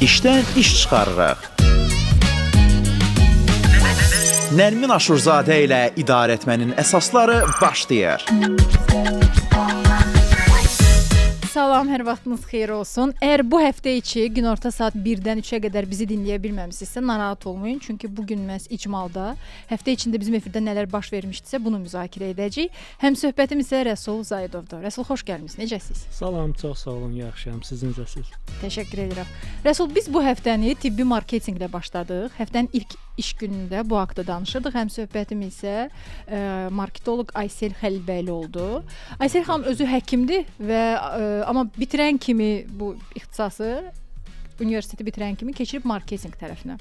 İşdən iş çıxarırıq. Nərmin Aşurzadə ilə idarə etmənin əsasları başlayır. Salam, hər vaxtınız xeyir olsun. Əgər bu həftə içi günorta saat 1-dən 3-ə qədər bizi dinləyə bilməmisinizsə, narahat olmayın. Çünki bugün məhz icmalda həftə içində bizim efirdə nələr baş vermişdisə, bunu müzakirə edəcəyik. Həm söhbətim isə Rəsul Zayedovdur. Rəsul, xoş gəlmisiniz. Necəsiz? Salam, çox sağ olun, yaxşıyam. Siz necəsiz? Təşəkkür edirəm. Rəsul, biz bu həftəni tibbi marketinqlə başladıq. Həftənin ilk iş günündə bu haqda danışırdıq. Həm söhbətim isə marketoloq Aysel Xəlilbəyli oldu. Aysel xanım özü həkimdir və amma bitirən kimi bu ixtisası universiteti bitirən kimi keçirib marketinq tərəfinə.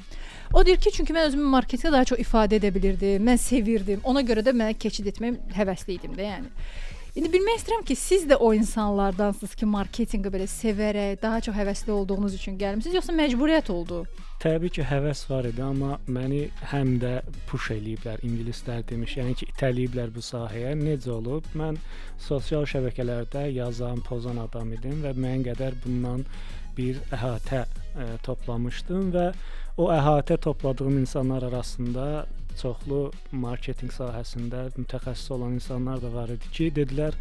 O deyir ki, çünki mən özümü marketinqdə daha çox ifadə edə bilirdim, mən sevirdim. Ona görə də mənə keçid etməyə həvəsli idim də, yəni. İndi bilmək istəyirəm ki, siz də o insanlardansınız ki, marketinqi belə sevərək, daha çox həvəsli olduğunuz üçün gəlmisiniz, yoxsa məcburiyyət oldu? Təbii ki, həvəs var idi, amma məni həm də push eləyiblər, ingilislər demiş, yəni ki, itələyiblər bu sahəyə. Necə olub? Mən sosial şəbəkələrdə yazan, pozan adam idim və müəyyən qədər bundan bir əhatə toplamışdım və o əhatə topladığım insanlar arasında çoxlu marketinq sahəsində mütəxəssis olan insanlar da var idi ki, dedilər,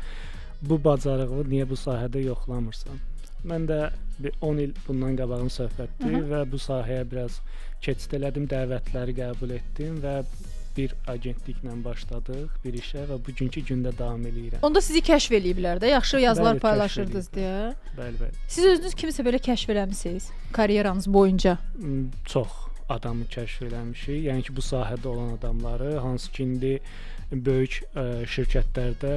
bu bacarığı niyə bu sahədə yoxlamırsan? Mən də bir 10 il bundan qabağın söhbətdir və bu sahəyə biraz keçid elədim, dəvətləri qəbul etdim və bir agentliklə başladıq bir işə və bugünkü gündə davam eləyirəm. Onda sizi kəşf eləyiblər də, yaxşı yazılar paylaşırdınız deyə. Bəli. Siz özünüz kimisə belə kəşf eləmisiniz karyeranız boyunca? Çox adamı kəşf eləmişik. Yəni ki, bu sahədə olan adamları, hansı ki, indi böyük şirkətlərdə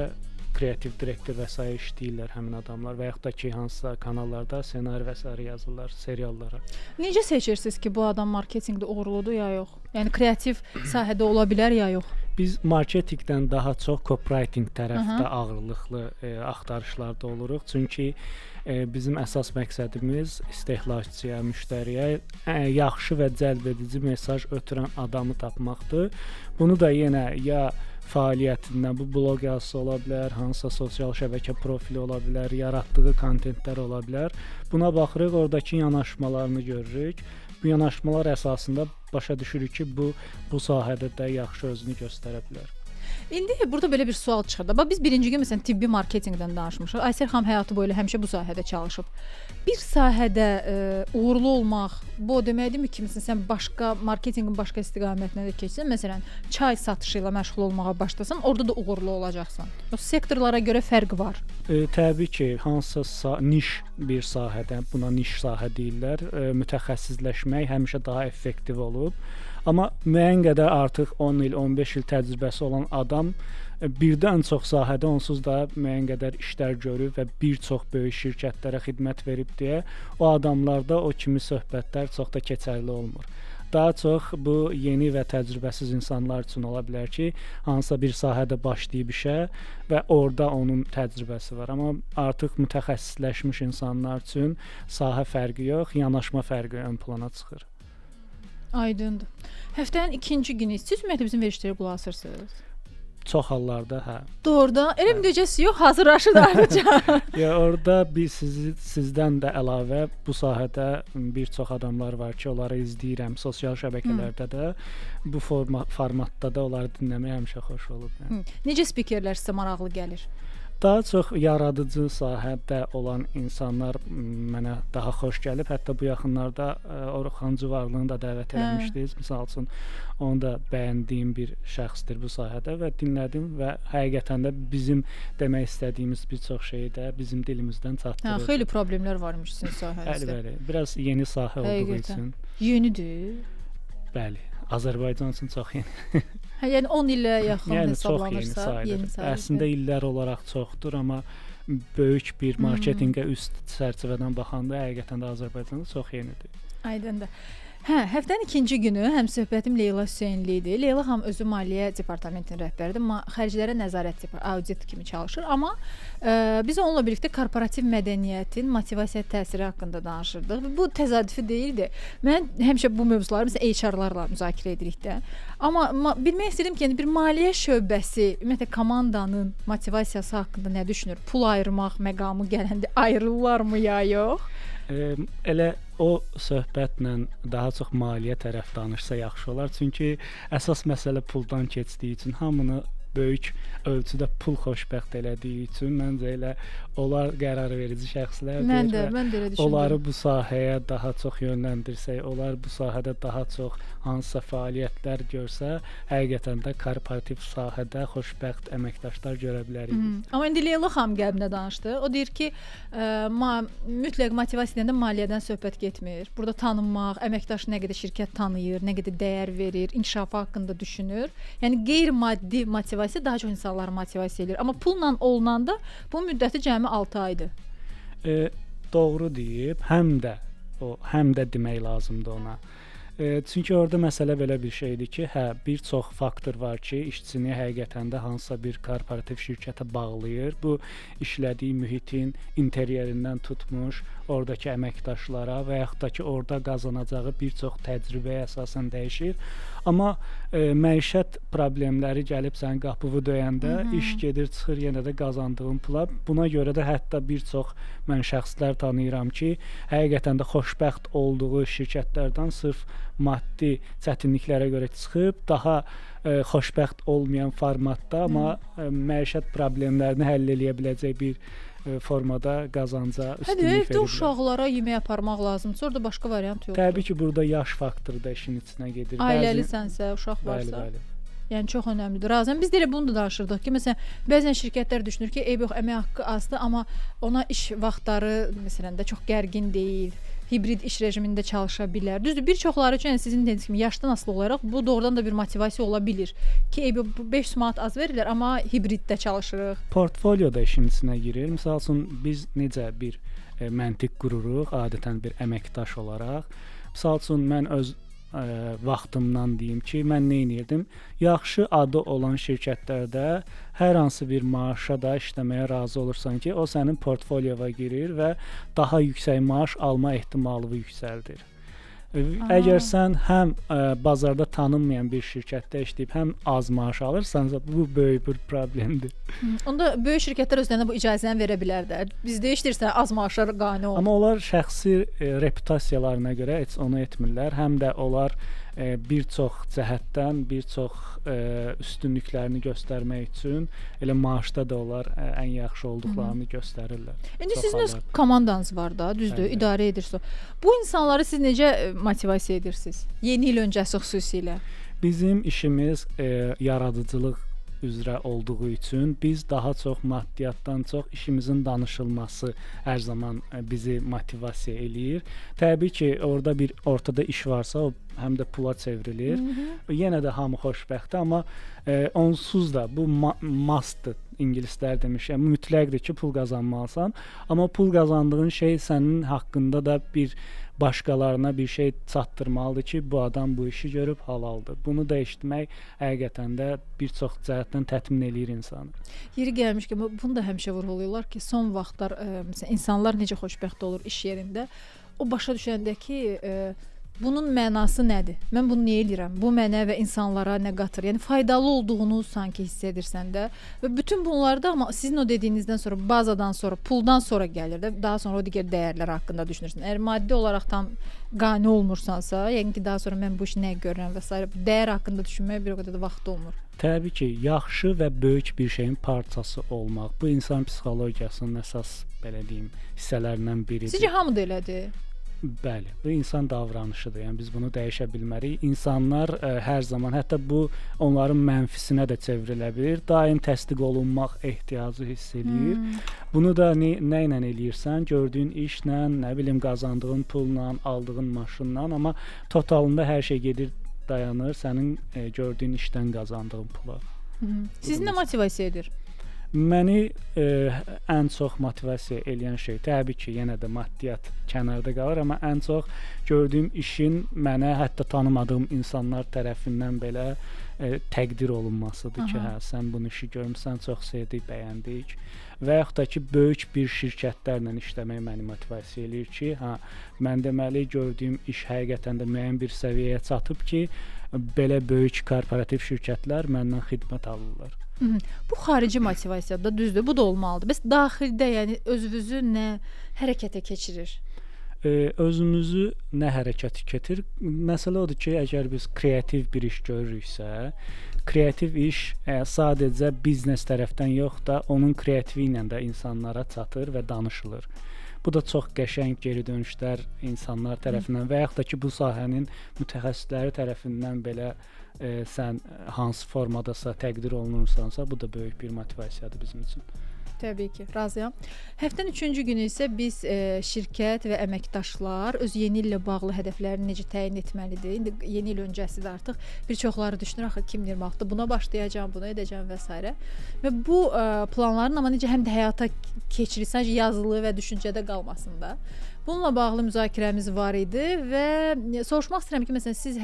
kreativ direktor və s. işləyirlər həmin adamlar və yaxud da ki, hansısa kanallarda ssenari və s. yazırlar seriallara. Necə seçirsiniz ki, bu adam marketinqdə uğurludur ya yox? Yəni kreativ sahədə ola bilər ya yox? Biz marketinqdən daha çox copywriting tərəfdə ağırlıqlı axtarışlarda oluruq. Çünki bizim əsas məqsədimiz istehlakçıya, müştəriyə yaxşı və cəlb edici mesaj ötürən adamı tapmaqdır. Bunu da yenə ya fəaliyyətindən, bu bloq yazısı ola bilər, hansısa sosial şəbəkə profili ola bilər, yaratdığı kontentlər ola bilər. Buna baxırıq, oradakı yanaşmalarını görürük. Bu yanaşmalar əsasında başa düşürük ki, bu sahədə də yaxşı özünü göstərə bilər. İndi burada belə bir sual çıxır da. Biz birinci gün məsələn tibbi marketinqdən danışmışıq. Aysel xanım həyatı boyu həmişə bu sahədə çalışıb. Bir sahədə uğurlu olmaq, bu deməkdirmi ki, məsələn sən başqa marketinqin başqa istiqamətinə də keçsən, məsələn çay satışı ilə məşğul olmağa başlasan, orada da uğurlu olacaqsan. O sektorlara görə fərq var. Təbii ki, hansısa niş bir sahədə, buna niş sahə deyirlər, mütəxəssisləşmək həmişə daha effektiv olub. Amma müəyyən qədər artıq 10 il, 15 il təcrübəsi olan adam birdən çox sahədə onsuz da müəyyən qədər işlər görüb və bir çox böyük şirkətlərə xidmət verib deyə o adamlarda o kimi söhbətlər çox da keçərli olmur. Daha çox bu yeni və təcrübəsiz insanlar üçün ola bilər ki, hansısa bir sahədə başlayıb işə və orada onun təcrübəsi var. Amma artıq mütəxəssisləşmiş insanlar üçün sahə fərqi yox, yanaşma fərqi ön plana çıxır. Aydındır. Həftənin ikinci günü siz ümumiyyətlə bizim verilişlərə qulaq asırsınız? Çox hallarda, hə. Doğrudan? Elə mi deyəcəksiniz? Yox, hazırlaşın ayrıca. Ya orada biz sizdən də əlavə bu sahədə bir çox adamlar var ki, onları izləyirəm sosial şəbəkələrdə də. Bu formatda da onları dinləmək həmişə xoş olub. Yəni. Necə spikerlər sizə maraqlı gəlir? Daha çox yaradıcı sahədə olan insanlar mənə daha xoş gəlib. Hətta bu yaxınlarda Orxan Cıvarlını da dəvət eləmişdiniz. Misal üçün, onu da bəyəndiyim bir şəxsdir bu sahədə və dinlədim və həqiqətən də bizim demək istədiyimiz bir çox şeyi də bizim dilimizdən çatdırır. Xeyli problemlər varmış sizin sahənizdə. Bəli. Biraz yeni sahə olduğu üçün. Yenidir? Bəli. Azərbaycan üçün çox yeni. Yəni 10 ilə yaxın hesablanırsa, yeni sayılır. Əslində illər olaraq çoxdur, amma böyük bir marketinqə üst çərçivədən baxanda həqiqətən də Azərbaycanda çox yenidir. Aydındır. Hə, həftənin ikinci günü həmsöhbətim Leyla Hüseynli idi. Leyla xanım özü maliyyə departamentinin rəhbəridir. Xərclərə nəzarət audit kimi çalışır, amma biz onunla birlikdə korporativ mədəniyyətin motivasiya təsiri haqqında danışırdıq. Bu təsadüfi deyildi. Mən həmişə bu mövzuları məsələn HR-larla müzakirə edirik də. Amma bilmək istəyirəm ki, yəni bir maliyyə şöbəsi, ümumiyyətlə komandanın motivasiyası haqqında nə düşünür? Pul ayırmaq məqamı gələndə ayrılırlarmı ya yox? Elə o söhbətlə daha çox maliyyə tərəf danışsa yaxşı olar. Çünki əsas məsələ puldan keçdiyi üçün hamını böyük ölçüdə pul xoşbəxt elədiyi üçün məncə elə onlar qərar verici şəxslərdir. Mən də elə düşünürəm. Onları bu sahəyə daha çox yönləndirsək, onlar bu sahədə daha çox hansısa fəaliyyətlər görsə, həqiqətən də korporativ sahədə xoşbəxt əməkdaşlar görə bilərik. Amma indi Leyla xanım qəlbinə danışdı. O deyir ki, mütləq motivasiya deyəndə maliyyədən söhbət getmir. Burada tanınmaq, əməkdaş nə qədər şirkət tanıyır, nə qədər dəyər verir, inkişafı haqqında düşünür. Yəni qeyri-maddi motivasiya daha çox insanları motivasiya edir. Amma pulla olunanda bu müddəti cəmi 6 aydır. Doğru deyib, həm də demək lazımdır ona. Çünki orada məsələ belə bir şeydir ki, bir çox faktor var ki, işçini həqiqətən də hansısa bir korporativ şirkətə bağlayır. Bu işlədiyi mühitin interyerindən tutmuş, oradakı əməkdaşlara və yaxud da ki, orada qazanacağı bir çox təcrübəyə əsasən dəyişir. Amma məişət problemləri gəlib sənin qapını döyəndə iş gedir, çıxır yenə də qazandığın pula. Buna görə də hətta bir çox mən şəxslər tanıyıram ki, həqiqətən də xoşbəxt olduğu şirkətlərdən sırf maddi çətinliklərə görə çıxıb, daha xoşbəxt olmayan formatda, amma məişət problemlərini həll edə biləcək bir formada qazanca üstünlük verir. Evdə uşaqlara yemək aparmaq lazımdır. Sonra da başqa variant yoxdur. Təbii ki, burada yaş faktoru da işin içinə gedir. Ailəlisənsə, uşaq varsa. Bəli. Yəni çox önəmlidir. Razıyam. Biz də elə bunu da danışırdıq ki, məsələn, bəzən şirkətlər düşünür ki, yox, əmək haqqı azdır, amma ona iş vaxtları məsələn də çox gərgin deyil. Hibrid iş rejimində çalışa bilər. Düzdür, bir çoxları üçün sizin dediyiniz kimi yaşdan asılı olaraq bu doğrudan da bir motivasiya ola bilər ki, 500 manat az verirlər, amma hibriddə çalışırıq. Portfolio da işin içinə girir. Məsəl üçün biz necə bir məntiq qururuq, adətən bir əməkdaş olaraq. Məsəl üçün mən öz vaxtımdan deyim ki, mən nə edirdim? Yaxşı adı olan şirkətlərdə hər hansı bir maaşa da işləməyə razı olursan ki, o sənin portfoliyova girir və daha yüksək maaş alma ehtimalını yüksəldir. Əgər sən həm bazarda tanınmayan bir şirkətdə işləyib, həm az maaş alırsansa, bu böyük bir problemdir. Onda böyük şirkətlər özlərinə bu icazəni verə bilərlər. Bizdə işləyirsən, az maaşlara qane ol. Amma onlar şəxsi reputasiyalarına görə heç onu etmirlər. Həm də onlar bir çox cəhətdən bir çox üstünlüklərini göstərmək üçün elə maaşda da onlar ən yaxşı olduqlarını göstərirlər. İndi sizin öz komandanız var da, düzdür, idarə edirsiniz. Bu insanları siz necə motivasiya edirsiniz? Yeni il öncəsi xüsusilə. Bizim işimiz yaradıcılıq üzrə olduğu üçün biz daha çox maddiyyatdan çox işimizin danışılması hər zaman bizi motivasiya eləyir. Təbii ki, orada bir ortada iş varsa, o həm də pula çevrilir. Yenə də hamı xoşbəxtdir, amma onsuz da bu must-dır. İngilislər demiş, yəni mütləqdir ki, pul qazanmalısan, amma pul qazandığın şey sənin haqqında da bir başqalarına bir şey çatdırmalıdır ki, bu adam bu işi görüb halaldır. Bunu da eşitmək həqiqətən də bir çox cəhətdən təmin eləyir insanı. Yeri gəlmiş ki, bunu da həmişə vurğulayırlar ki, son vaxtlar məsələn insanlar necə xoşbəxt olur iş yerində. O başa düşəndə ki, bunun mənası nədir? Mən bunu niyə edirəm? Bu mənə və insanlara nə qatır? Yəni faydalı olduğunu sanki hiss edirsən də. Və bütün bunlarda amma sizin o dediyinizdən sonra, bazadan sonra, puldan sonra gəlir də, daha sonra o digər dəyərlər haqqında düşünürsən. Əgər maddi olaraq tam qane olmursansa, yəni ki, daha sonra mən bu işi nə görürəm və s. dəyər haqqında düşünməyə bir o qədər də vaxt olmur. Təbii ki, yaxşı və böyük bir şeyin parçası olmaq bu insan psixologiyasının əsas, belə deyim, hissələrindən biridir. Sizcə hamı da elədir? Bəli, bu insan davranışıdır. Yəni biz bunu dəyişə bilmərik. İnsanlar hər zaman, hətta bu onların mənfisinə də çevrilə bilər. Daim təsdiq olunmaq ehtiyacı hiss eləyir. Bunu da nə ilə eləyirsən? Gördüyün işlə, nə bilim, qazandığın pulla, aldığın maşınla, amma totalında hər şey gedir, dayanır sənin gördüyün işdən qazandığın pula. Sizi nə motivasiya edir? Məni ən çox motivasiya edən şey təbii ki, yenə də maddiyyat kənarda qalır, amma ən çox gördüyüm işin mənə hətta tanımadığım insanlar tərəfindən belə təqdir olunmasıdır ki, hə, sən bunu işi görmüsən, çox sevdik, bəyəndik. Və yaxud da ki, böyük bir şirkətlərlə işləmək məni motivasiya eləyir ki, hə, mən deməli gördüyüm iş həqiqətən də müəyyən bir səviyyəyə çatıb ki, belə böyük korporativ şirkətlər məndən xidmət alırlar. Bu xarici motivasiya da düzdür, bu da olmalıdır. Bəs daxildə, yəni özünüzü nə hərəkətə keçirir? Özümüzü nə hərəkət keçirir? Məsələ odur ki, əgər biz kreativ bir iş görürüksə, kreativ iş sadəcə biznes tərəfdən yox da, onun kreativi ilə də insanlara çatır və danışılır. Bu da çox qəşəng geri dönüşlər insanlar tərəfindən və yaxud da ki, bu sahənin mütəxəssisləri tərəfindən belə sən hansı formadasa təqdir olunursansa, bu da böyük bir motivasiyadır bizim üçün. Təbii ki, razıyam. Həftənin 3-cü günü isə biz şirkət və əməkdaşlar öz yeni illə bağlı hədəflərini necə təyin etməlidir. İndi yeni il öncəsidir artıq. Bir çoxları düşünür axı kim 26-da buna başlayacağam, bunu edəcəm və s. Və bu planların amma necə həm də həyata keçirilsin, yazılı və düşüncədə qalmasın da. Bununla bağlı müzakirəmiz var idi və soruşmaq istəyirəm ki, məsələn siz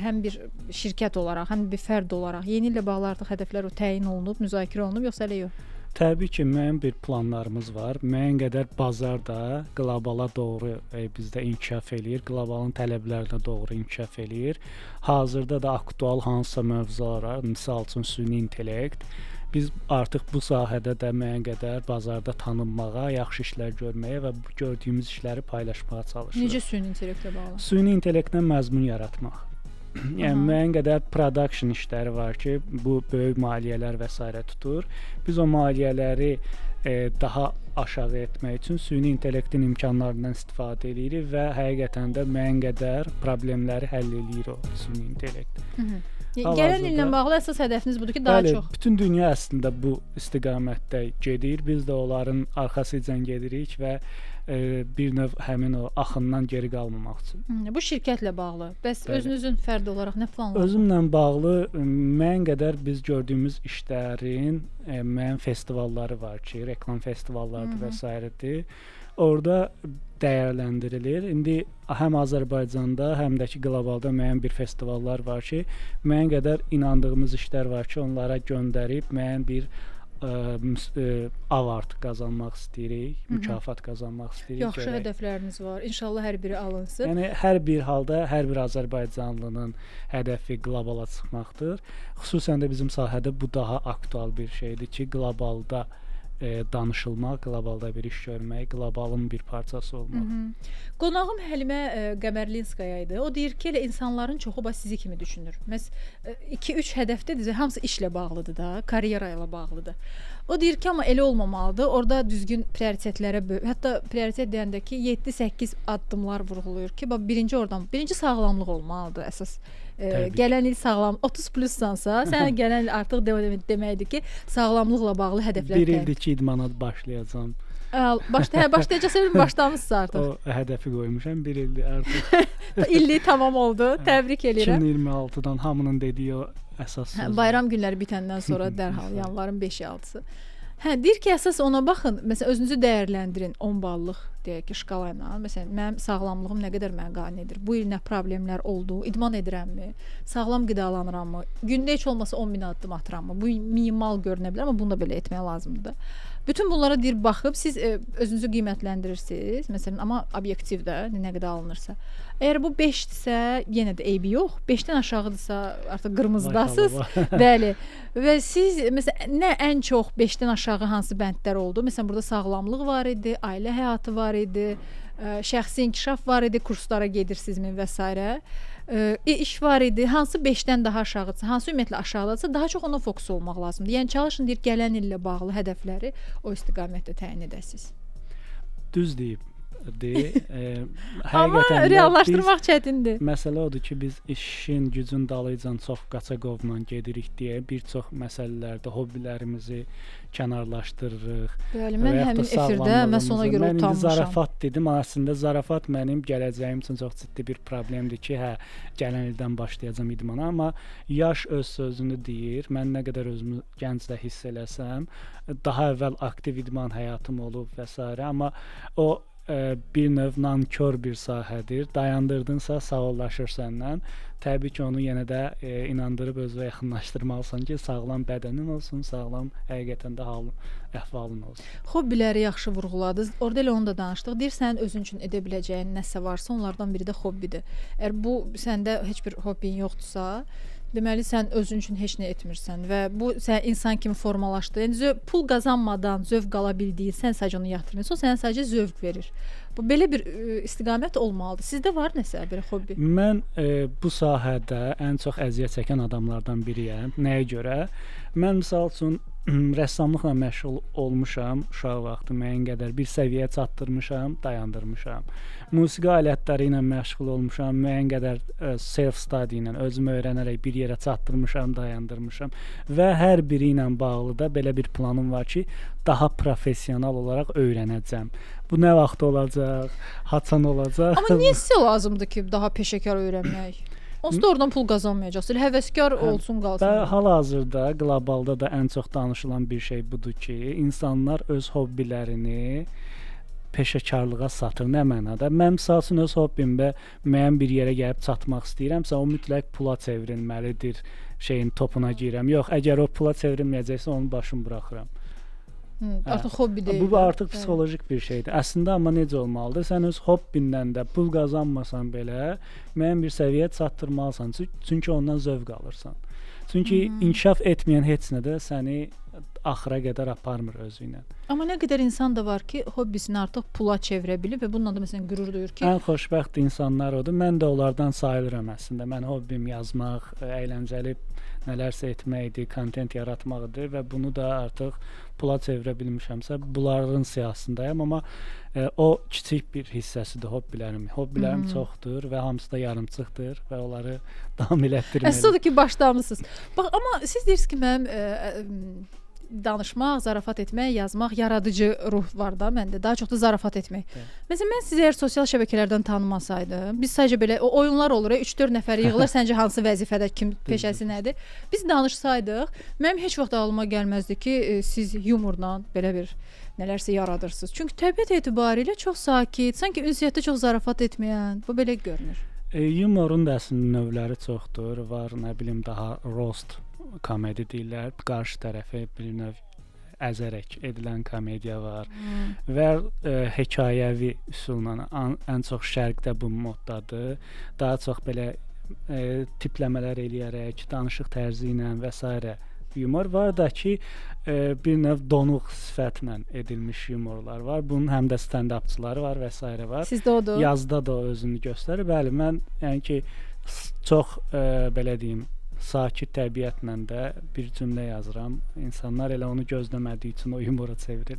həm bir şirkət olaraq, həm bir fərd olaraq yeni illə bağlı artıq hədəflər təyin olunub, müzakirə olunub, yoxsa elə yox? Təbii ki, müəyyən bir planlarımız var. Müəyyən qədər bazar da qlobala doğru bizdə inkişaf eləyir, qlobalın tələblərinə doğru inkişaf eləyir. Hazırda da aktual hansısa mövzulara, misal üçün süni intellekt, biz artıq bu sahədə də müəyyən qədər bazarda tanınmağa, yaxşı işlər görməyə və bu gördüyümüz işləri paylaşmağa çalışırıq. Necə süni intellektlə bağlı? Süni intellektlə məzmun yaratmaq. Yəni müəyyən qədər production işləri var ki, bu böyük maliyyələr və s. tutur. Biz o maliyyələri daha aşağı etmək üçün süni intellektin imkanlarından istifadə edirik və həqiqətən də müəyyən qədər problemləri həll eləyir o süni intellekt. Gələn illə bağlı əsas hədəfiniz budur ki, daha çox. Bütün dünya əslində bu istiqamətdə gedir. Biz də onların arxasıca gedirik və bir növ həmin o axından geri qalmamaq üçün. Bu şirkətlə bağlı. Bəs özünüzün fərdi olaraq nə planlar? Özümlə bağlı müəyyən qədər biz gördüyümüz işlərin müəyyən festivalları var ki, reklam festivallarıdır və s. Orada dəyərləndirilir. İndi həm Azərbaycanda, həm də ki qlobalda müəyyən bir festivallar var ki, müəyyən qədər inandığımız işlər var ki, onlara göndərib müəyyən bir award qazanmaq istəyirik, mükafat qazanmaq istəyirik. Yaxşı hədəfləriniz var. İnşallah hər biri alınsın. Yəni hər bir halda hər bir Azərbaycanlının hədəfi qlobala çıxmaqdır. Xüsusən də bizim sahədə bu daha aktual bir şeydir ki, qlobalda danışılmaq, qlobalda bir iş görmək, qlobalın bir parçası olmaq. Qonağım Həlimə Qəmərlinskaya idi. O deyir ki, elə insanların çoxu sizi kimi düşünür. Məs 2-3 hədəfdədir, hamısı işlə bağlıdır da, karyera ilə bağlıdır. O deyir ki, amma elə olmamalıdır. Orada düzgün prioritetlərə hətta prioritet deyəndə ki, 7-8 addımlar vurğulayır ki, birinci sağlamlıq olmalıdır əsas. Gələn il sağlam 30 plussansa, sən gələn il artıq deməkdir ki, sağlamlıqla bağlı hədəflər. Bir ildir ki, idmana başlayacağam. Başlayacaqsan, başlamısınız artıq. O hədəfi qoymuşam, bir ildir artıq. İllik tamam oldu. Təbrik edirəm. 2026-dan hamının dediyi o əsas söz. Bayram günləri bitəndən sonra dərhal yanvarın 5-6-sı. Deyir ki, əsas ona baxın. Məsələn, özünüzü dəyərləndirin 10 ballıq deyək ki, şkala ilə. Məsələn, mənim sağlamlığım nə qədər mənə qane edir? Bu il nə problemlər oldu? İdman edirəmmi? Sağlam qidalanırammı? Gündə heç olmasa 10.000 addım atırammı? Bu minimal görünə bilər, amma bunu da belə etmək lazımdır. Bütün bunlara deyir baxıb siz özünüzü qiymətləndirirsiniz. Məsələn, amma obyektiv də nə qədər alınırsa. Əgər bu 5-dirsə, yenə də eybi yox. 5-dən aşağıdırsa, artıq qırmızıdasınız. Bəli. Və siz məsələn nə ən çox 5-dən aşağı hansı bəndlər oldu? Məsələn, burada sağlamlıq var idi, ailə həyatı var idi, şəxsi inkişaf var idi, kurslara gedirsinizmi və s. İş var idi. Hansı 5-dən daha aşağıdırsa, hansı ümumiyyətlə aşağıdırsa, daha çox ona fokus olmaq lazımdır. Yəni çalışın deyir, gələn illə bağlı hədəfləri o istiqamətdə təyin edəsiniz. Düz deyib. Amma reallaşdırmaq çətindir. Məsələ odur ki, biz işin gücün dalıcan çox qaçaqovla gedirik deyə bir çox məsələlərdə hobbilərimizi kənarlaşdırırıq. Bəli, mən həmin efirdə məhz ona görə Mən utanmışam. zarafat dedim, əslində zarafat mənim gələcəyim üçün çox ciddi bir problemdir ki, gələn ildən başlayacağam idmana, amma yaş öz sözünü deyir. Mən nə qədər özümü gənc də hiss eləsəm, daha əvvəl aktiv idman həyatım olub və s. amma o bir növ nankor bir sahədir. Dayandırdınsa sağollaşır səndən. Təbii ki, onu yenə də inandırıb özünə yaxınlaşdırmalısan ki, sağlam bədənin olsun, sağlam həqiqətən də əhvalın olsun. Hobbiləri yaxşı vurğuladınız. Orada elə onu da danışdıq. Deyir, sənin özün üçün edə biləcəyin nəsə varsa, onlardan biri də hobbidir. Əgər bu səndə heç bir hobbin yoxdursa, deməli sən özün üçün heç nə etmirsən və bu sən insan kimi formalaşdı. Yəni pul qazanmadan zövq ala bildiyin, sən sadəcə onu yatırmırsan, o sənə sadəcə zövq verir. Bu belə bir istiqamət olmalıdır. Sizdə var nəsə bir hobbi? Mən bu sahədə ən çox əziyyət çəkən adamlardan biriyəm. Nəyə görə? Mən misal üçün rəssamlıqla məşğul olmuşam, uşaq vaxtı müəyyən qədər bir səviyyəyə çatdırmışam, dayandırmışam. Musiqi alətləri ilə məşğul olmuşam, müəyyən qədər self-study ilə özümü öyrənərək bir yerə çatdırmışam, dayandırmışam və hər biri ilə bağlı da belə bir planım var ki, daha professional olaraq öyrənəcəm. Bu nə vaxt olacaq, haçan olacaq? Amma niyə sizə lazımdır ki, daha peşəkar öyrənmək? Onsuz da oradan pul qazanmayacaqsınız. Həvəskar olsun, qalsın. Hal-hazırda qlobalda da ən çox danışılan bir şey budur ki, insanlar öz hobbilərini peşəkarlığa satır. Nə mənada? Mən məsəl üçün öz hobbimdə müəyyən bir yerə gəlib çatmaq istəyirəmsə, o mütləq pula çevrilməlidir. Şeyin topuna girirəm. Yox, əgər o pula çevrilməyəcəksə, onu başım buraxıram. Artıq hobbi deyil. Bu artıq psixolojik bir şeydir. Əslində amma necə olmalıdır? Sən öz hobbindən də pul qazanmasan belə müəyyən bir səviyyəyə çatdırmalısan. Çünki ondan zövq alırsan. Çünki inkişaf etməyən heç nə də səni axıra qədər aparmır özü ilə. Amma nə qədər insan da var ki, hobbisini artıq pula çevirə bilib və bununla da məsələn qürur duyur ki, ən xoşbəxt insanlar odur. Mən də onlardan sayılıram əslində. Mən hobbim yazmaq, əyləncəli nələrsə etməkdir, kontent yaratmaqdır və bunu da artıq pula çevirə bilmişəmsə, bunların siyahısındayam, amma o kiçik bir hissəsidir hobbilərim. Hobbilərim çoxdur və hamısı da yarımçıqdır və onları davam elətdirməliyəm. Əslində ki, başlamısınız. Bax, amma siz deyirsiniz ki, mənim danışmaq, zarafat etmək, yazmaq, yaradıcı ruh var da məndə. Daha çox da zarafat etmək. Məsələn, mən sizi əgər sosial şəbəkələrdən tanımasaydım, biz sadəcə belə o oyunlar olur, 3-4 nəfər yığılır, səncə hansı vəzifədə, kim peşəsi nədir? Biz danışsaydıq, mənim heç vaxt ağlıma gəlməzdi ki, siz yumorla belə bir nələrsə yaradırsınız. Çünki təbiət etibarilə çox sakit, sanki ünsiyyətdə çox zarafat etməyən, bu belə görünür. Yumorun da əslində növləri çoxdur. Var, nə bilim, daha roast komedi deyirlər. Qarşı tərəfi bir növ əzərək edilən komediya var. Və hekayəvi üsulla ən çox şərqdə bu moddadır. Daha çox belə tipləmələr eləyərək, danışıq tərzi ilə və s. yumor var da ki, bir növ donuq sifətlə edilmiş yumorlar var. Bunun həm də stand-upçıları var və s. var. Sizdə odur. Yazda da o özünü göstərir. Bəli, mən yəni ki, çox belə deyim, sakit təbiətlə də bir cümlə yazıram. İnsanlar elə onu gözləmədiyi üçün o yumora çevrilir.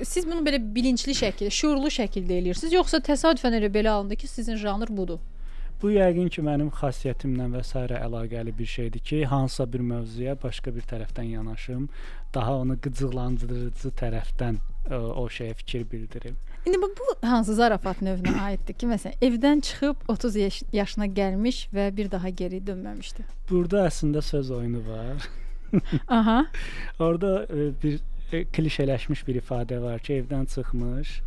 Siz bunu belə bilinçli şəkildə, şuurlu şəkildə eləyirsiniz, yoxsa təsadüfən elə belə alındı ki, sizin janr budur? Bu yəqin ki, mənim xasiyyətimlə və s. əlaqəli bir şeydir ki, hansısa bir mövzuya başqa bir tərəfdən yanaşım, daha onu qıcıqlandırıcı tərəfdən o şeyə fikir bildirim. İndi bu hansı zarafat növünə aiddir ki, məsələn, evdən çıxıb 30 yaşına gəlmiş və bir daha geri dönməmişdi? Burada əslində söz oyunu var. Aha. Orada bir klişələşmiş bir ifadə var ki, evdən çıxmış,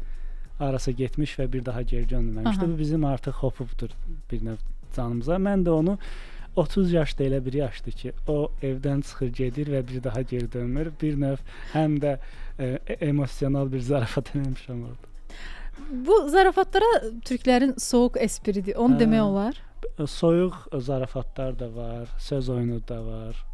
arası getmiş və bir daha geri dönməmişdi. Bu bizim artıq hopubdur bir növ canımıza. Mən də onu 30 yaşda elə bir yaşdır ki, o evdən çıxır, gedir və bir daha geri dönmür. Bir növ həm də emosional bir zarafat eləmişəm orada. Bu zarafatlara türklərin soyuq espridir, onu demək olar. Soyuq zarafatlar da var, söz oyunu da var.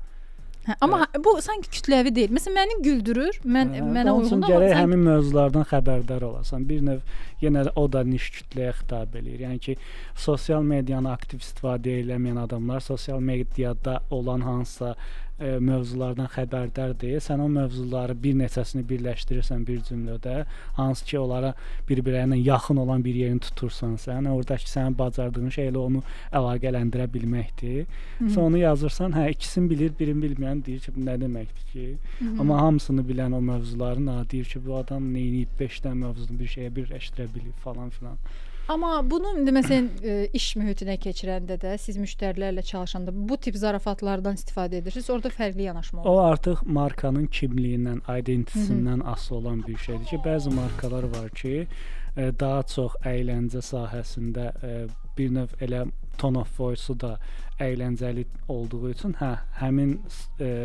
Amma bu sanki kütləvi deyil. Məsələn, məni güldürür, mənə uyğun amma gərək həmin mövzulardan xəbərdar olasan. Bir növ yenə o da niş kütləyə xitab eləyir. Yəni ki, sosial medianı aktiv istifadə eləməyən adamlar sosial mediada olan hansısa mövzulardan xəbərdar deyil. Sən o mövzuları bir neçəsini birləşdirirsən bir cümlədə, hansı ki onlara bir-birlərinə yaxın olan bir yerini tutursan sən, oradakı sənin bacardığın şey elə onu əlaqələndirə bilməkdir. Sonra onu yazırsan, hə ikisini bilir, birini bilməyən deyir ki, bu nə deməkdir ki? Amma hamısını bilən o mövzuların deyir ki, bu adam nə edib 5 dənə mövzunu bir şeyə birləşdirə bilib falan filan. Amma bunu indi məsələn iş mühitinə keçirəndə də siz müştərilərlə çalışanda bu tip zarafatlardan istifadə edirsiniz. Orada fərqli yanaşma olur. O artıq markanın kimliyindən, identitisindən asılı olan bir şeydir ki, bəzi markalar var ki, daha çox əyləncə sahəsində bir növ elə tone of voice-u da əyləncəli olduğu üçün həmin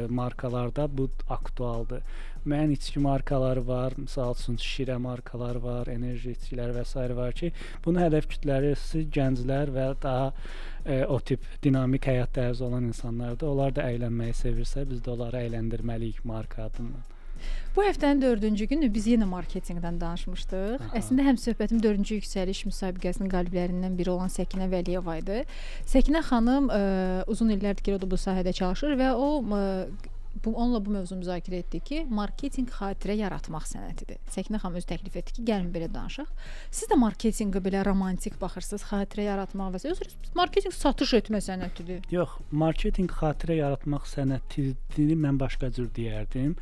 markalarda bu aktualdır. Müəyyən içki markaları var, misal üçün şirə markaları var, enerji içkilər və s. var ki, bunu hədəf kütləsi gənclər və daha o tip dinamik həyat tərzi olan insanlardır. Onlar da əylənməyi sevirsə, biz də onları əyləndirməliyik marka adından. Bu həftənin 4-cü günü biz yenə marketinqdən danışmışdıq. Əslində həmsöhbətim 4-cü yüksəliş müsabiqəsinin qaliblərindən biri olan Səkinə Vəliyeva idi. Səkinə xanım uzun illərdir ki, o da bu sahədə çalışır və onunla bu mövzu müzakirə etdik ki, marketinq xatirə yaratmaq sənətidir. Səkinə xanım özü təklif etdi ki, gəlin belə danışaq. Siz də marketinqə belə romantik baxırsınız, xatirə yaratmaq və s. Marketinq satış etmə sənətidir. Yox, marketinq xatirə yaratmaq sənətini mən başqa cür deyərdim.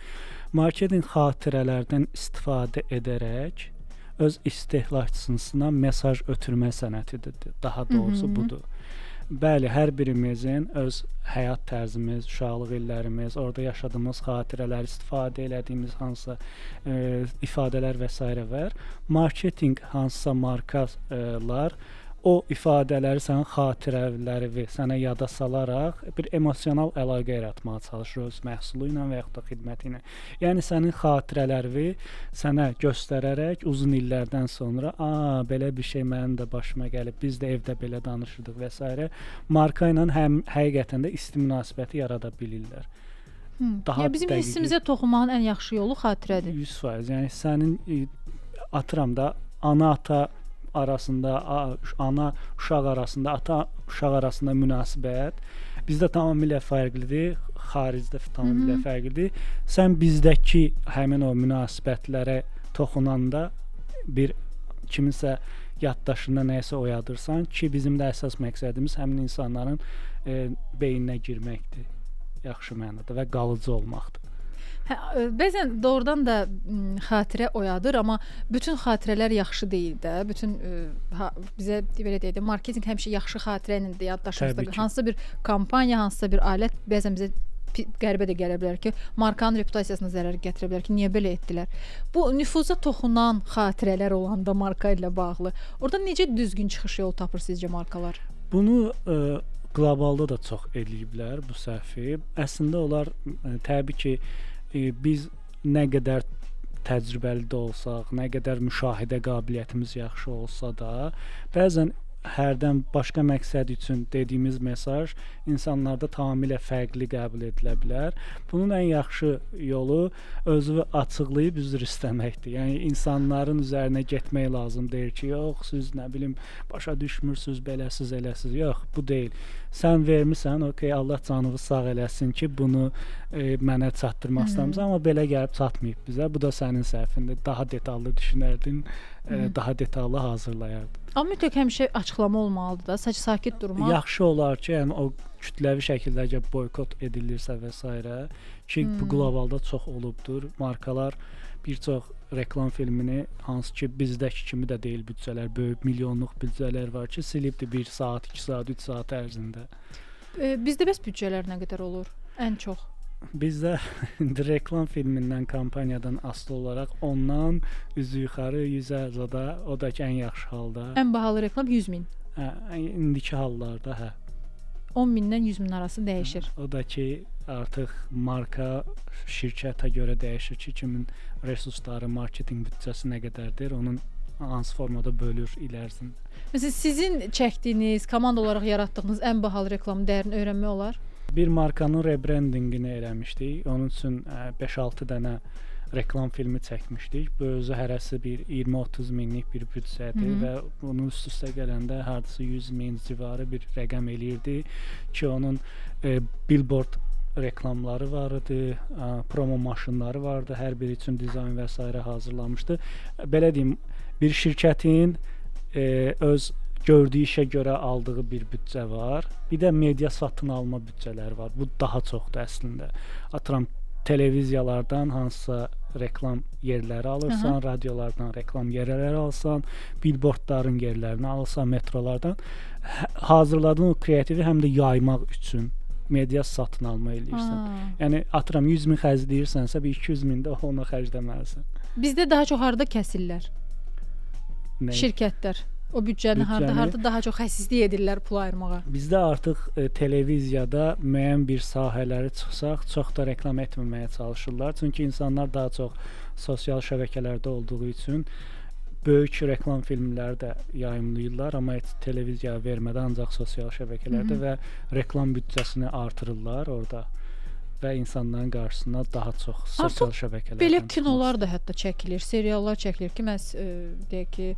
Marketinq xatirələrdən istifadə edərək öz istehlakçısına mesaj ötürmə sənətidir. Daha doğrusu budur. Bəli, hər birimizin öz həyat tərzimiz, uşaqlıq illərimiz, orada yaşadığımız xatirələr, istifadə elədiyimiz hansısa ifadələr və s. var. Marketinq hansısa markalar o ifadələri, sənin xatirələri sənə yada salaraq bir emosional əlaqə yaratmağa çalışır öz məhsulu ilə və yaxud da xidməti ilə. Yəni sənin xatirələri sənə göstərərək uzun illərdən sonra, belə bir şey mənim də başıma gəlib, biz də evdə belə danışırdıq və s. marka ilə həqiqətən də isti münasibəti yarada bilirlər. Yəni bizim hissimizə toxunmağın ən yaxşı yolu xatirədir. 100%. Yəni sənin atıram da ana-ata arasında, ana uşaq arasında, ata uşaq arasında münasibət bizdə tamamilə fərqlidir, xaricdə tamamilə fərqlidir. Sən bizdəki həmin o münasibətlərə toxunanda bir kiminsə yaddaşında nəyisə oyadırsan ki, bizim də əsas məqsədimiz həmin insanların beyninə girməkdir, yaxşı mənada və qalıcı olmaqdır. Bəzən doğrudan da xatirə oyadır, amma bütün xatirələr yaxşı deyil də. Bütün bizə belə deyək də, marketinq həmişə yaxşı xatirə ilə də yaddaşımızda. Hansısa bir kampaniya, hansısa bir alət bəzən bizə qəribə də gələ bilər ki, markanın reputasiyasına zərər gətirə bilər ki, niyə belə etdilər? Bu nüfuza toxunan xatirələr olanda marka ilə bağlı, orada necə düzgün çıxış yolu tapır sizcə markalar? Bunu qlobalda da çox eləyiblər bu səhvi. Əslində onlar təbii ki, biz nə qədər təcrübəli də olsaq, nə qədər müşahidə qabiliyyətimiz yaxşı olsa da, bəzən hərdən başqa məqsəd üçün dediyimiz mesaj insanlarda tamamilə fərqli qəbul edilə bilər. Bunun ən yaxşı yolu özünü açıqlayıb üzr istəməkdir. Yəni insanların üzərinə getmək lazım deyir ki, yox, siz nə bilim başa düşmürsüz, beləsiz, eləsiz. Yox, bu deyil. Sən vermisən, okey, Allah canını sağ eləsin ki, bunu mənə çatdırmaq istəmirsən, amma belə gəlib çatmayıb bizə. Bu da sənin səhvindir. Daha detallı düşünərdin, daha detallı hazırlayardın. Amma mütləq həmişə açıqlama olmalıdır da, sadəcə sakit durmaq. Yaxşı olar ki, yəni o kütləvi şəkildə boykot edilirsə və s. ki, bu qlobalda çox olubdur. Markalar bir çox reklam filmini, hansı ki bizdəki kimi də deyil büdcələr, böyük milyonluq büdcələr var ki, silibdir 1 saat, 2 saat, 3 saat ərzində. Bizdə bəs büdcələr nə qədər olur? Ən çox? Bizdə reklam filmindən, kampaniyadan asılı olaraq ondan üzü yuxarı 100-ə zada, o da ki ən yaxşı halda. Ən bahalı reklam 100.000. İndiki hallarda 10.000-dən 100.000 arası dəyişir. O da ki artıq marka şirkətə görə dəyişir ki, kimin resursları, marketinq büdcəsi nə qədərdir, onun hansı formada bölür il ərzində. Məsələn, sizin çəkdiyiniz, komanda olaraq yaratdığınız ən bahalı reklamın dəyərini öyrənmək olar? Bir markanın rebrandingini eləmişdik. Onun üçün 5-6 dənə reklam filmi çəkmişdik. Bu özü hərəsi bir 20-30 minlik bir büdcədir və bunun üst-üstə gələndə hardasa 100 min civarı bir rəqəm eləyirdi ki, onun billboard reklamları var idi, promo maşınları vardı, hər biri üçün dizayn və s. hazırlanmışdı. Belə deyim, bir şirkətin öz gördüyü işə görə aldığı bir büdcə var. Bir də media satın alma büdcələri var. Bu daha çoxdur əslində. Atıram televiziyalardan hansısa reklam yerləri alırsan, radiolardan reklam yerləri alsan, billboardların yerlərini alsan, metrolardan hazırladığın o kreativi həm də yaymaq üçün media satın alma eləyirsən. Yəni atıram 100 min xərcləyirsənsə, bir 200 min də ona xərcləməlisən. Bizdə daha çox harda kəsirlər? Nə? Şirkətlər. O büdcəni harda daha çox xəsislik edirlər pul ayırmağa? Bizdə artıq televiziyada müəyyən bir sahələri çıxsaq, çox da reklam etməməyə çalışırlar. Çünki insanlar daha çox sosial şəbəkələrdə olduğu üçün böyük reklam filmləri də yayımlayırlar, amma heç televiziyaya vermədən ancaq sosial şəbəkələrdə və reklam büdcəsini artırırlar orada və insanların qarşısına daha çox sosial şəbəkələrdən belə kinolar da hətta çəkilir, seriallar çəkilir ki, məhz deyək ki,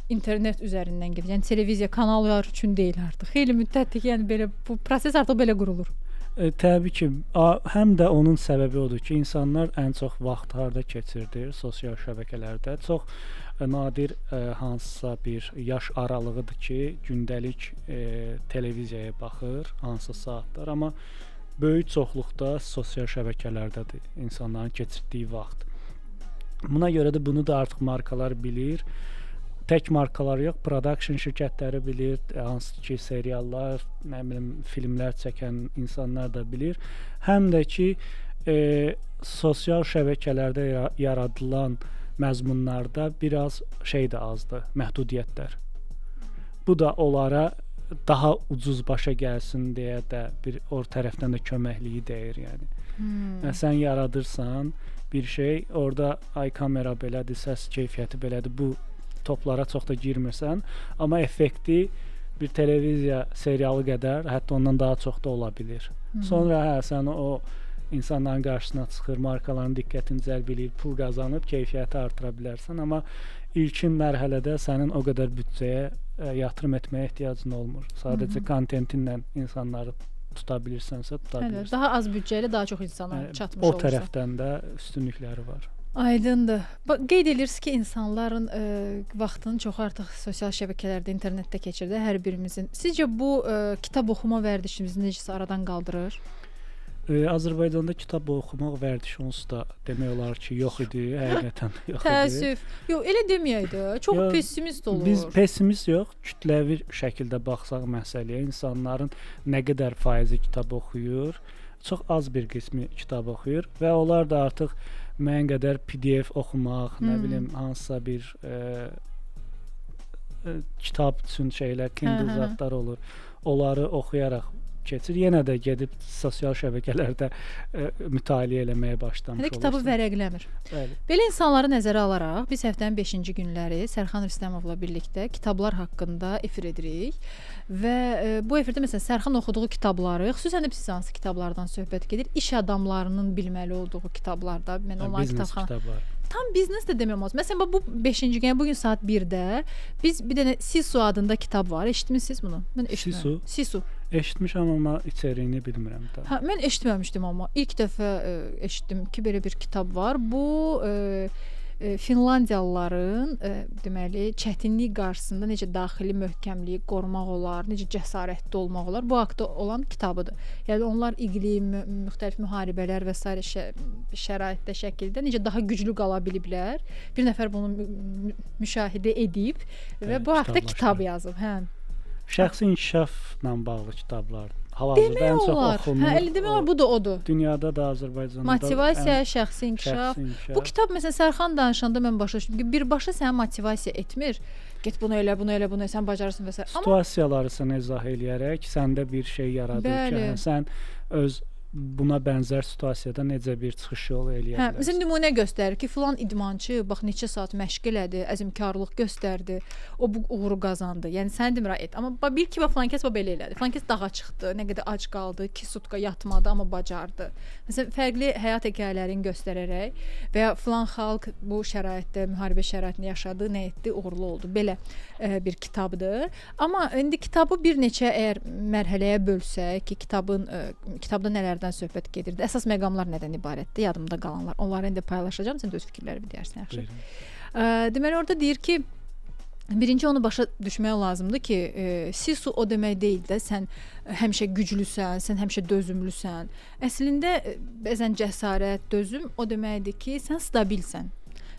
internet üzərindən gedir. Yəni televiziya kanallar üçün deyil artıq. Xeyli müddətdir ki, yəni belə bu proses artıq belə qurulur. Təbii ki, həm də onun səbəbi odur ki, insanlar ən çox vaxt harda keçirdir? Sosial şəbəkələrdə. Çox nadir hansısa bir yaş aralığıdır ki, gündəlik televiziyaya baxır, hansı saatlar, amma böyük çoxluqda sosial şəbəkələrdədir insanların keçirdiyi vaxt. Buna görə də bunu da artıq markalar bilir. Tək markalar yox, production şirkətləri bilir, hansı ki, seriallar, nə bilim, filmlər çəkən insanlar da bilir. Həm də ki, sosial şəbəkələrdə yaradılan məzmunlarda biraz şey də azdır, məhdudiyyətlər. Bu da onlara daha ucuz başa gəlsin deyə də bir or tərəfdən də köməkliyi deyir, yəni. Sən yaradırsan bir şey, orada ay kamera belədir, səs keyfiyyəti belədir, bu toplara çox da girmirsən, amma effekti bir televiziya serialı qədər, hətta ondan daha çox da ola bilir. Sonra sən o insanların qarşısına çıxır, markaların diqqətini cəlb eləyir, pul qazanıb keyfiyyəti artıra bilərsən, amma ilkin mərhələdə sənin o qədər büdcəyə yatırım etməyə ehtiyacın olmur. Sadəcə kontentinlə insanları tuta bilirsənsə, tuta bilirsən. Daha az büdcə ilə daha çox insana çatmış olursa. O tərəfdən də üstünlükləri var. Aydındır. Qeyd edirsiniz ki, insanların vaxtını çox artıq sosial şəbəkələrdə, internetdə keçirdi hər birimizin. Sizcə bu kitab oxuma vərdişimizi necəsə aradan qaldırır? Azərbaycanda kitab oxumaq vərdişi onsuz da demək olar ki, yox idi, həqiqətən yox idi. Təəssüf. Yox, elə deməyək də. Çox pessimist olur. Biz pessimist yox, kütləvi şəkildə baxsaq məsələyə, insanların nə qədər faizi kitab oxuyur, çox az bir qismi kitab oxuyur və onlar da artıq müəyyən qədər PDF oxumaq, nə bilim, hansısa bir kitab üçün şeylər, Kindle zadlar olur. Onları oxuyaraq keçir. Yenə də gedib sosial şəbəkələrdə mütaliə eləməyə başlamış olursan. Kitabı vərəqləmir. Bəli. Belə insanları nəzərə alaraq biz həftənin 5-ci günləri Sərxan Rüstəmovla birlikdə kitablar haqqında efir edirik və bu efirdə məsələn Sərxan oxuduğu kitabları, xüsusən də siz hansı kitablardan söhbət gedir? İş adamlarının bilməli olduğu kitablarda, mən onların kitabxana tam biznes də demək olmaz. Məsələn bu 5-ci gün, bugün saat 1-də biz bir dənə Sisu adında kitab var. Eşitmisiniz bunu? Mən eşitmirəm. Sisu. Eşitmişəm, amma içəriğini bilmirəm da. Hə, mən eşitməmişdim, amma ilk dəfə eşitdim ki, belə bir kitab var. Bu Finlandiyalıların deməli çətinlik qarşısında necə daxili möhkəmliyi qorumaq olar, necə cəsarətli olmaq olar, bu haqqda olan kitabıdır. Yəni onlar iqlim, müxtəlif müharibələr və s. şəraitdə şəkildə necə daha güclü qala biliblər. Bir nəfər bunu müşahidə edib və bu haqqda kitab yazıb. Hə. Şəxsi inkişafla bağlı kitablar. Hal-hazırda ən çox oxunur. Hə, elə demək olar, bu da odur. Dünyada da, Azərbaycanda da. Motivasiya, şəxsi inkişaf. Bu kitab məsələn Sərxan danışanda mən başa düşdüm ki, birbaşa səni motivasiya etmir. Get bunu elə, bunu elə, bunu sən bacarırsan və s. Situasiyaları sənə izah eləyərək səndə bir şey yaradır ki, sən öz buna bənzər situasiyada necə bir çıxış yolu eləyə bilərsən. Məsələn, nümunə göstərir ki, filan idmançı bax neçə saat məşq elədi, əzmkarlıq göstərdi, o bu uğuru qazandı. Yəni səni demirəm et, amma bir ki, filan kəs belə elədi. Filan kəs dağa çıxdı, nə qədər ac qaldı, 2 sutka yatmadı, amma bacardı. Məsələn, fərqli həyat hekayələrini göstərərək və ya filan xalq bu şəraitdə, müharibə şəraitində yaşadı, nə etdi, uğurlu oldu. Belə bir kitabdır. Amma indi kitabı bir neçə əgər mərhələyə bölsək ki, kitabda nələrdən məqamlardan söhbət gedirdi. Əsas məqamlar nədən ibarətdir? Yadımda qalanlar. Onları indi paylaşacağam, sən də öz fikirlərini deyərsən, yaxşı? Deməli orada deyir ki, birinci onu başa düşmək lazımdır ki, sisu o demək deyil də sən həmişə güclüsən, sən həmişə dözümlüsən. Əslində bəzən cəsarət, dözüm o deməkdir ki, sən stabilsən.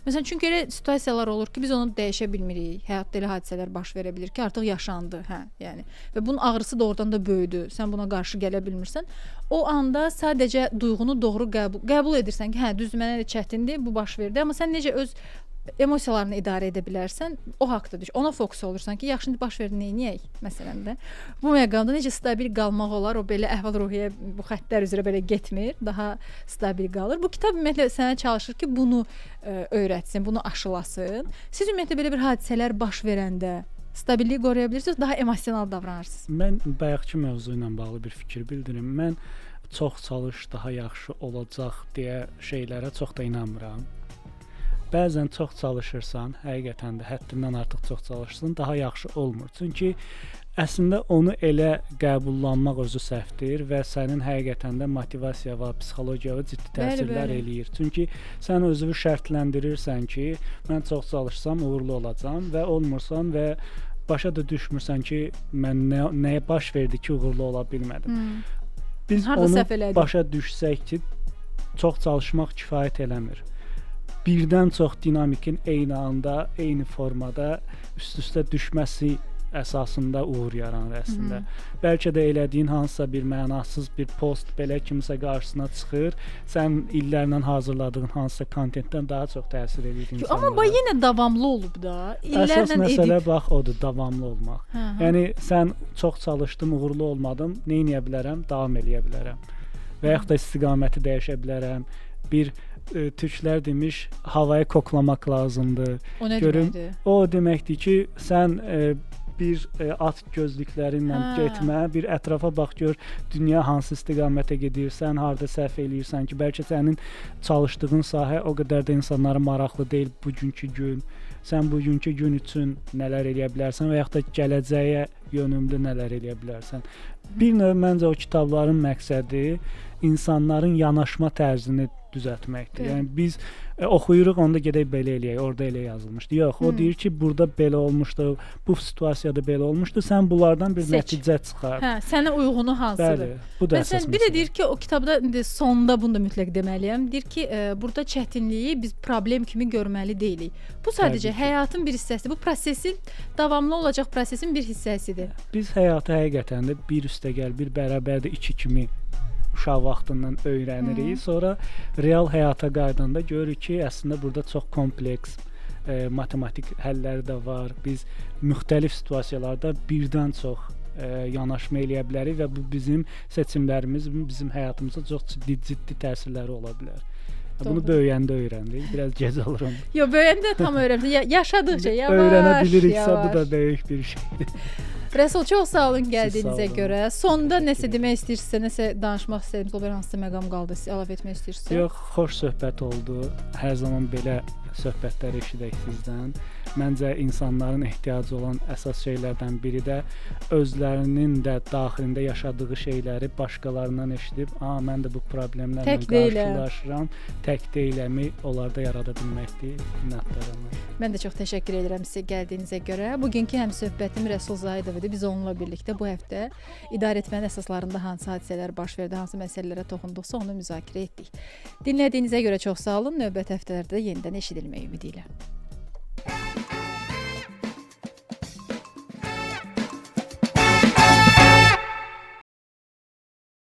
Məsələn, çünki elə situasiyalar olur ki, biz onu dəyişə bilmirik. Həyatda elə hadisələr baş verə bilir ki, artıq yaşandı, yəni. Və bunun ağrısı doğrudan da böyüdü. Sən buna qarşı gələ bilmirsən. O anda sadəcə duyğunu doğru qəbul edirsən ki, düzdür, mənə elə çətindir, bu baş verdi, amma sən necə öz emosiyalarını idarə edə bilərsən, o haqqda düş. Ona fokus olursan ki, yaxşı indi baş verdi, nə edək məsələn də. Bu məqamda necə stabil qalmaq olar, o belə əhval-ruhiyyə bu xəttlər üzrə belə getmir, daha stabil qalır. Bu kitab ümumiyyətlə sənə çalışır ki, bunu öyrətsin, bunu aşılasın. Siz ümumiyyətlə belə bir hadisələr baş verəndə stabilliyi qoruya bilirsiniz, daha emosional davranırsınız. Mən bayaqki mövzu ilə bağlı bir fikir bildirim. Mən çox çalış, daha yaxşı olacaq deyə şeylərə çox da inanmıram. Bəzən çox çalışırsan, həqiqətən də həddindən artıq çox çalışırsan, daha yaxşı olmur. Çünki əslində onu elə qəbullanmaq özü səhvdir və sənin həqiqətən də motivasiya və psixologiyaya ciddi təsirlər eləyir. Çünki sən özünü şərtləndirirsən ki, mən çox çalışsam uğurlu olacağam və olmursan və başa da düşmürsən ki, mən nəyə baş verdi ki, uğurlu ola bilmədim. Biz onu başa düşsək ki, çox çalışmaq kifayət eləmir. Birdən çox dinamikin eyni anda, eyni formada üst-üstə düşməsi əsasında uğur yaranır əslində. Bəlkə də elədiyin hansısa bir mənasız bir post belə kimsə qarşısına çıxır, sən illərlə hazırladığın hansısa kontentdən daha çox təsir edir insanlara. Amma bu yenə davamlı olub da. Əsas məsələ bax odur, davamlı olmaq. Yəni sən çox çalışdım, uğurlu olmadım, nə edə bilərəm? Davam eləyə bilərəm. Və yaxud da istiqaməti dəyişə bilərəm. Bir türklər demiş, havayı koklamaq lazımdır. O nə deməkdir? O deməkdir ki, sən bir at gözlükləri ilə getmə, bir ətrafa bax gör, dünya hansı istiqamətə gedirsən, harda səhv eləyirsən ki, bəlkə sənin çalışdığın sahə o qədər də insanlara maraqlı deyil bugünkü gün. Sən bugünkü gün üçün nələr eləyə bilərsən və yaxud da gələcəyə yönümlü nələr eləyə bilərsən. Bir növ məncə o kitabların məqsədi insanların yanaşma tərzini düzəltməkdir. Yəni biz oxuyuruq, onda gedək belə eləyək, orada elə yazılmışdı. Yox, o deyir ki, burada belə olmuşdu, bu situasiyada belə olmuşdu, sən bunlardan bir nəticə çıxart. Sənə uyğunu hansıdır? Bəli, bu da əsas məsələ. Bir də deyir ki, o kitabda sonda bunu da mütləq deməliyəm. Deyir ki, burada çətinliyi biz problem kimi görməli deyilik. Bu sadəcə həyatın bir hissəsidir. Bu prosesin davamlı olacaq prosesin bir hissəsidir. Biz həyatı həqiqətən də bir üstəgəl, bir bərabərdə iki kimi uşaq vaxtından öyrənirik. Sonra real həyata qayıdanda görürük ki, əslində burada çox kompleks matematik həlləri də var. Biz müxtəlif situasiyalarda birdən çox yanaşma eləyə bilərik və bu bizim seçimlərimiz, bizim həyatımıza çox ciddi təsirləri ola bilər. Bunu böyüyəndə öyrəndik. Biraz gec olurum. Yox, böyüyəndə tam öyrəndim. Yaşadıqca yavaş. Öyrənə biliriksə bu da böyük bir şeydir. Rəsul, çox sağ olun gəldiyinizə görə. Sonda nəsə demək istəyirsinizsə, nəsə danışmaq istəyirsinizsə, o bir hansısa məqam qaldı, əlavə etmək istəyirsinizsə? Yox, xoş söhbət oldu. Hər zaman belə söhbətlər eşidək sizdən. Məncə insanların ehtiyacı olan əsas şeylərdən biri də özlərinin də daxilində yaşadığı şeyləri başqalarından eşidib, mən də bu problemlərlə qarşılaşıram, tək deyiləmi onlarda yarada bilməkdir. Minnətdaram. Mən də çox təşəkkür edirəm sizə gəldiyinizə görə. Bugünkü həmsöhbətim Rəsul Zahidov idi. Biz onunla birlikdə bu həftə idarə etmənin əsaslarında hansı hadisələr baş verdi, hansı məsələlərə toxunduqsa onu müzakirə etdik. Dinlədiyinizə görə çox sağ olun. Növbəti həftələrdə yenidən eşidilmək ümidi ilə.